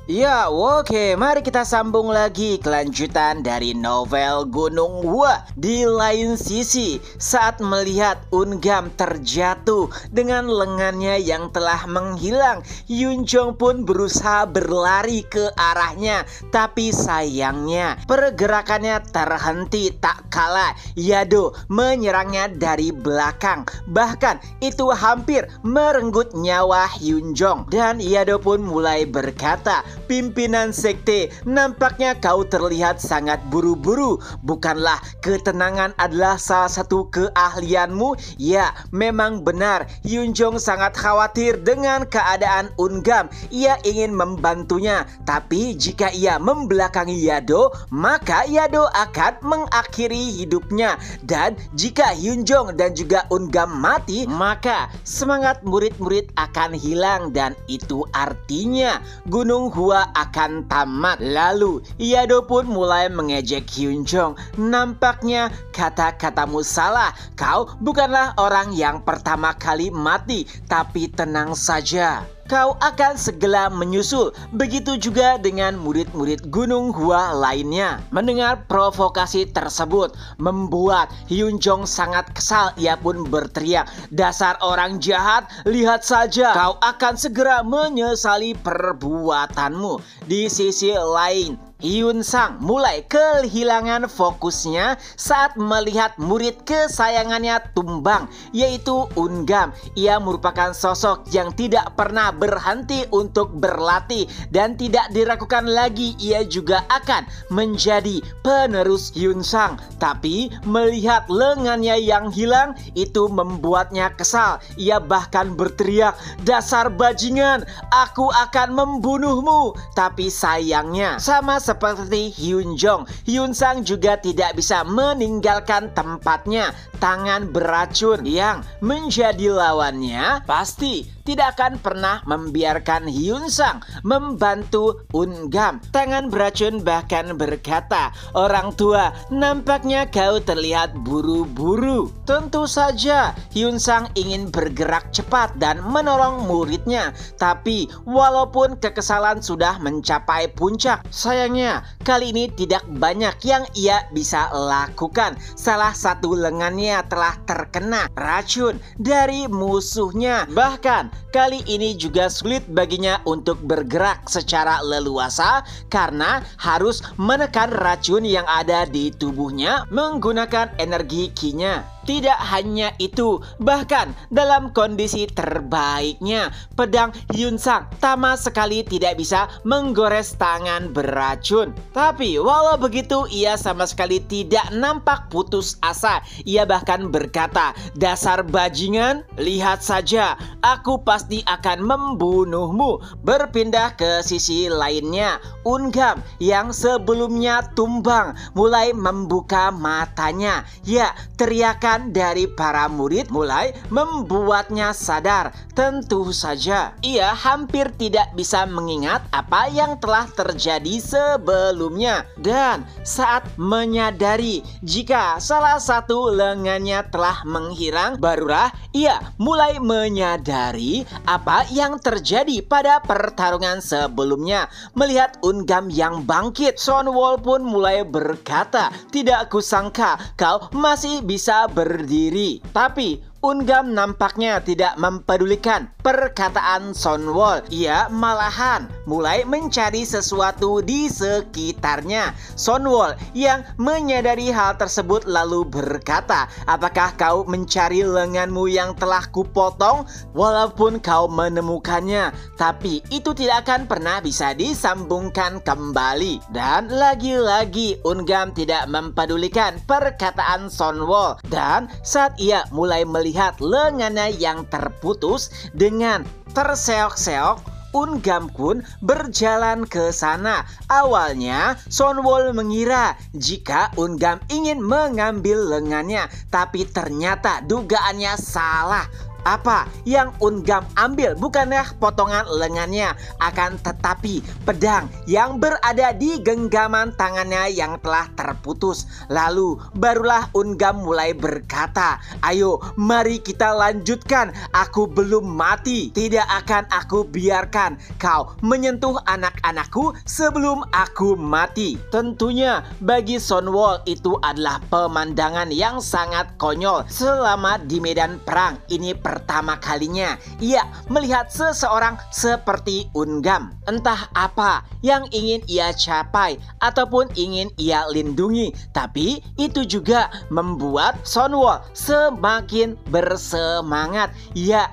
Ya, oke, mari kita sambung lagi kelanjutan dari novel Gunung Hua. Di lain sisi, saat melihat Ungam terjatuh dengan lengannya yang telah menghilang, Yunjong pun berusaha berlari ke arahnya. Tapi sayangnya, pergerakannya terhenti tak kala Yado menyerangnya dari belakang. Bahkan itu hampir merenggut nyawa Yunjong. Dan Yado pun mulai berkata, "Pimpinan sekte, nampaknya kau terlihat sangat buru-buru. Bukanlah ketenangan adalah salah satu keahlianmu?" Ya, memang benar. Yunjong sangat khawatir dengan keadaan Ungam. Ia ingin membantunya, tapi jika ia membelakangi Yado, maka Yado akan mengakhiri hidupnya. Dan jika Yunjong dan juga Ungam mati, maka semangat murid-murid akan hilang. Dan itu artinya Gunung Hua akan tamat. Lalu Yado pun mulai mengejek Yunjong. "Nampaknya kata-katamu salah. Kau bukanlah orang yang pertama kali mati. Tapi tenang saja, kau akan segera menyusul. Begitu juga dengan murid-murid Gunung Hua lainnya." Mendengar provokasi tersebut membuat Yunjong sangat kesal. Ia pun berteriak, "Dasar orang jahat, lihat saja, kau akan segera menyesali perbuatanmu." Di sisi lain, Hyunsang mulai kehilangan fokusnya saat melihat murid kesayangannya tumbang, yaitu Ungam. Ia merupakan sosok yang tidak pernah berhenti untuk berlatih dan tidak diragukan lagi ia juga akan menjadi penerus Hyunsang. Tapi melihat lengannya yang hilang, itu membuatnya kesal. Ia bahkan berteriak, "Dasar bajingan, aku akan membunuhmu." Tapi sayangnya, sama seperti Hyunjong, Hyunsang juga tidak bisa meninggalkan tempatnya. Tangan beracun yang menjadi lawannya pasti tidak akan pernah membiarkan Hyunsang membantu Ungam. Tangan beracun bahkan berkata, "Orang tua, nampaknya kau terlihat buru-buru." Tentu saja Hyunsang ingin bergerak cepat dan menolong muridnya. Tapi walaupun kekesalan sudah mencapai puncak, sayangnya kali ini tidak banyak yang ia bisa lakukan. Salah satu lengannya telah terkena racun dari musuhnya. Bahkan kali ini juga sulit baginya untuk bergerak secara leluasa karena harus menekan racun yang ada di tubuhnya menggunakan energi Qi-nya. Tidak hanya itu, bahkan dalam kondisi terbaiknya, pedang Hyunsang sama sekali tidak bisa menggores tangan beracun. Tapi walau begitu, ia sama sekali tidak nampak putus asa. Ia bahkan berkata, "Dasar bajingan, lihat saja, aku pasti akan membunuhmu." Berpindah ke sisi lainnya, Ungam yang sebelumnya tumbang mulai membuka matanya. Ya, teriakan dari para murid mulai membuatnya sadar. Tentu saja ia hampir tidak bisa mengingat apa yang telah terjadi sebelumnya. Dan saat menyadari jika salah satu lengannya telah menghilang, barulah ia mulai menyadari apa yang terjadi pada pertarungan sebelumnya. Melihat Ungam yang bangkit, Sonwol pun mulai berkata, "Tidak kusangka kau masih bisa berdiri." Tapi Ungam nampaknya tidak mempedulikan perkataan Sonwol. Ia malahan mulai mencari sesuatu di sekitarnya. Sonwol yang menyadari hal tersebut lalu berkata, "Apakah kau mencari lenganmu yang telah kupotong? Walaupun kau menemukannya, tapi itu tidak akan pernah bisa disambungkan kembali." Dan lagi-lagi Ungam tidak mempedulikan perkataan Sonwol. Dan saat ia mulai melihat lengannya yang terputus dengan terseok-seok, Ungam pun berjalan ke sana. Awalnya Sonwol mengira jika Ungam ingin mengambil lengannya, tapi ternyata dugaannya salah. Apa yang Ungam ambil bukanlah potongan lengannya, akan tetapi pedang yang berada di genggaman tangannya yang telah terputus. Lalu barulah Ungam mulai berkata, "Ayo, mari kita lanjutkan. Aku belum mati. Tidak akan aku biarkan kau menyentuh anak-anakku sebelum aku mati." Tentunya bagi Son Wol itu adalah pemandangan yang sangat konyol selama di medan perang. Ini pertama kalinya ia melihat seseorang seperti Ungam. Entah apa yang ingin ia capai ataupun ingin ia lindungi, tapi itu juga membuat Son Wol semakin bersemangat. Ia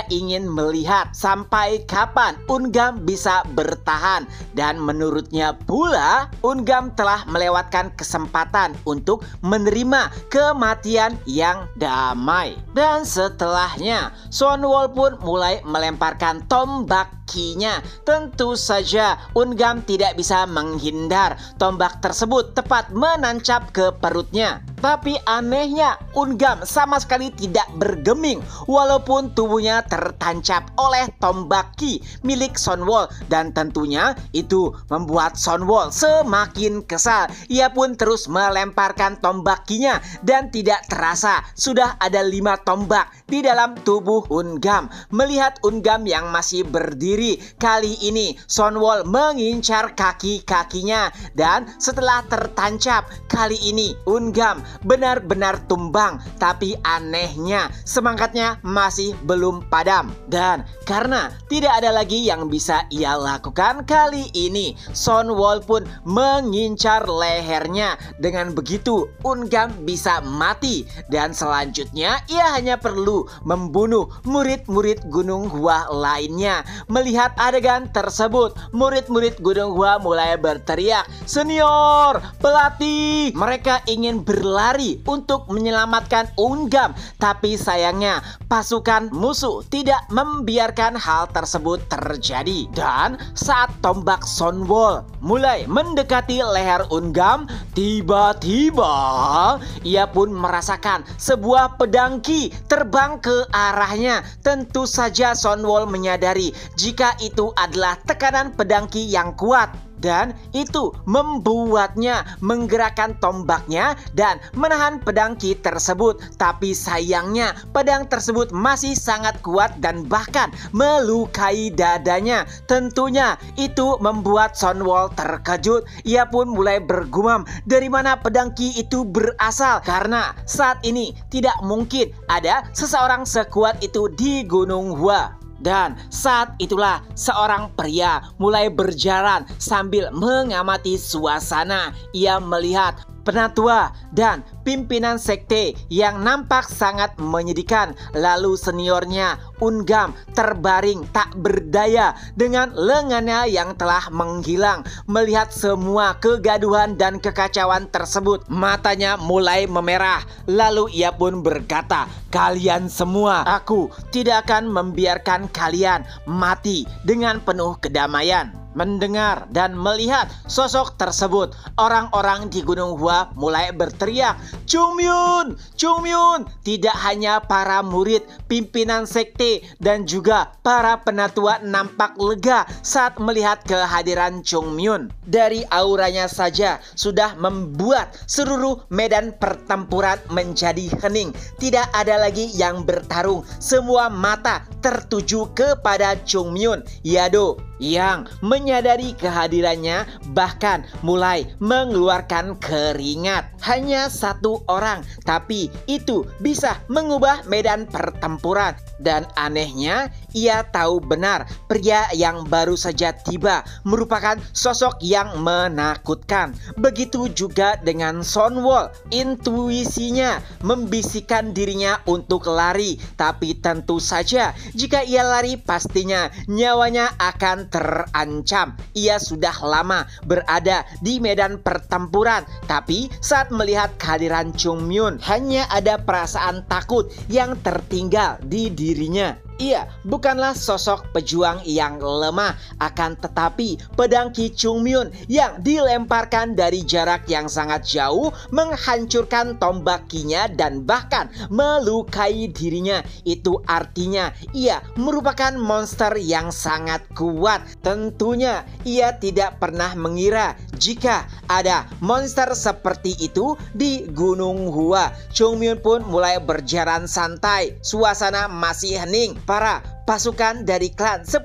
ingin melihat sampai kapan Ungam bisa bertahan, dan menurutnya pula Ungam telah melewatkan kesempatan untuk menerima kematian yang damai. Dan setelahnya Son Wol pun mulai melemparkan tombak kinya. Tentu saja Ungam tidak bisa menghindar. Tombak tersebut tepat menancap ke perutnya. Tapi anehnya Ungam sama sekali tidak bergeming walaupun tubuhnya tertancap oleh tombak ki milik Son Wol, dan tentunya itu membuat Son Wol semakin kesal. Ia pun terus melemparkan tombak kinya dan tidak terasa sudah ada 5 tombak di dalam tubuh Ungam. Melihat Ungam yang masih berdiri, kali ini Son Wol mengincar kaki-kakinya, dan setelah tertancap kali ini Ungam benar-benar tumbang. Tapi anehnya semangatnya masih belum padam, dan karena tidak ada lagi yang bisa ia lakukan, kali ini Son Wol pun mengincar lehernya. Dengan begitu Ungam bisa mati, dan selanjutnya ia hanya perlu membunuh murid-murid Gunung Hua lainnya. Melihat adegan tersebut, murid-murid Gunung Hua mulai berteriak, "Senior, pelatih!" Mereka ingin berlari untuk menyelamatkan Ungam, tapi sayangnya pasukan musuh tidak membiarkan hal tersebut terjadi. Dan saat tombak Son Wol mulai mendekati leher Ungam, tiba-tiba ia pun merasakan sebuah pedang ki terbang ke arahnya. Tentu saja Son Wol menyadari jika itu adalah tekanan pedang ki yang kuat, dan itu membuatnya menggerakkan tombaknya dan menahan pedang ki tersebut. Tapi sayangnya pedang tersebut masih sangat kuat dan bahkan melukai dadanya. Tentunya itu membuat Son Wol terkejut. Ia pun mulai bergumam dari mana pedang ki itu berasal, karena saat ini tidak mungkin ada seseorang sekuat itu di Gunung Hua. Dan saat itulah seorang pria mulai berjalan sambil mengamati suasana. Ia melihat penatua dan pimpinan sekte yang nampak sangat menyedihkan. Lalu seniornya Ungam terbaring tak berdaya dengan lengannya yang telah menghilang. Melihat semua kegaduhan dan kekacauan tersebut, matanya mulai memerah. Lalu ia pun berkata, "Kalian semua, aku tidak akan membiarkan kalian mati dengan penuh kedamaian." Mendengar dan melihat sosok tersebut, orang-orang di Gunung Hua mulai berteriak, "Chunmyun! Chunmyun!" Tidak hanya para murid, pimpinan sekte, dan juga para penatua nampak lega saat melihat kehadiran Chunmyun. Dari auranya saja sudah membuat seluruh medan pertempuran menjadi hening. Tidak ada lagi yang bertarung. Semua mata tertuju kepada Chunmyun. Yado yang menyadari kehadirannya bahkan mulai mengeluarkan keringat. Hanya satu orang, tapi itu bisa mengubah medan pertempuran. Dan anehnya, ia tahu benar pria yang baru saja tiba merupakan sosok yang menakutkan. Begitu juga dengan Son Wol. Intuisinya membisikkan dirinya untuk lari, tapi tentu saja jika ia lari pastinya nyawanya akan terancam. Ia sudah lama berada di medan pertempuran, tapi saat melihat kehadiran Chunmyun, hanya ada perasaan takut yang tertinggal di dirinya. Ia bukanlah sosok pejuang yang lemah, akan tetapi pedang Ki Chung Myun yang dilemparkan dari jarak yang sangat jauh menghancurkan tombak Ki-nya dan bahkan melukai dirinya. Itu artinya ia merupakan monster yang sangat kuat. Tentunya ia tidak pernah mengira jika ada monster seperti itu di Gunung Hua. Chung Myun pun mulai berjalan santai, suasana masih hening. Para pasukan dari klan 10.000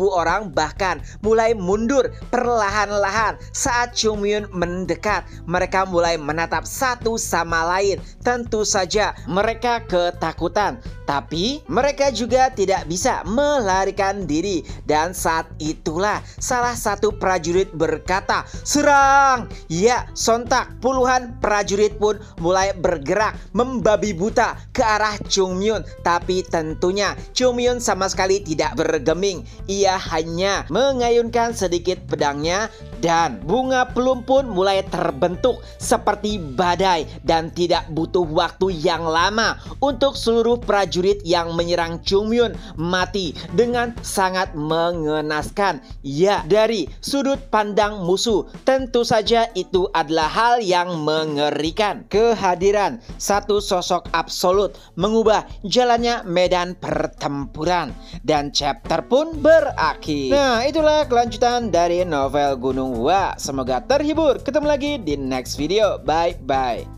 orang bahkan mulai mundur perlahan-lahan saat Chung Myun mendekat. Mereka mulai menatap satu sama lain. Tentu saja mereka ketakutan, tapi mereka juga tidak bisa melarikan diri. Dan saat itulah salah satu prajurit berkata, "Serang!" Ya, sontak puluhan prajurit pun mulai bergerak membabi buta ke arah Chung Myun. Tapi tentunya Chung Myun sama sekali tidak bergeming. Ia hanya mengayunkan sedikit pedangnya dan bunga pelum pun mulai terbentuk seperti badai. Dan tidak butuh waktu yang lama untuk seluruh prajurit yang menyerang Chung Myun mati dengan sangat mengenaskan. Ya, dari sudut pandang musuh tentu saja itu adalah hal yang mengerikan. Kehadiran satu sosok absolut mengubah jalannya medan pertempuran dan chapter pun berakhir. Nah, itulah kelanjutan dari novel Gunung Hua. Semoga terhibur. Ketemu lagi di next video. Bye bye.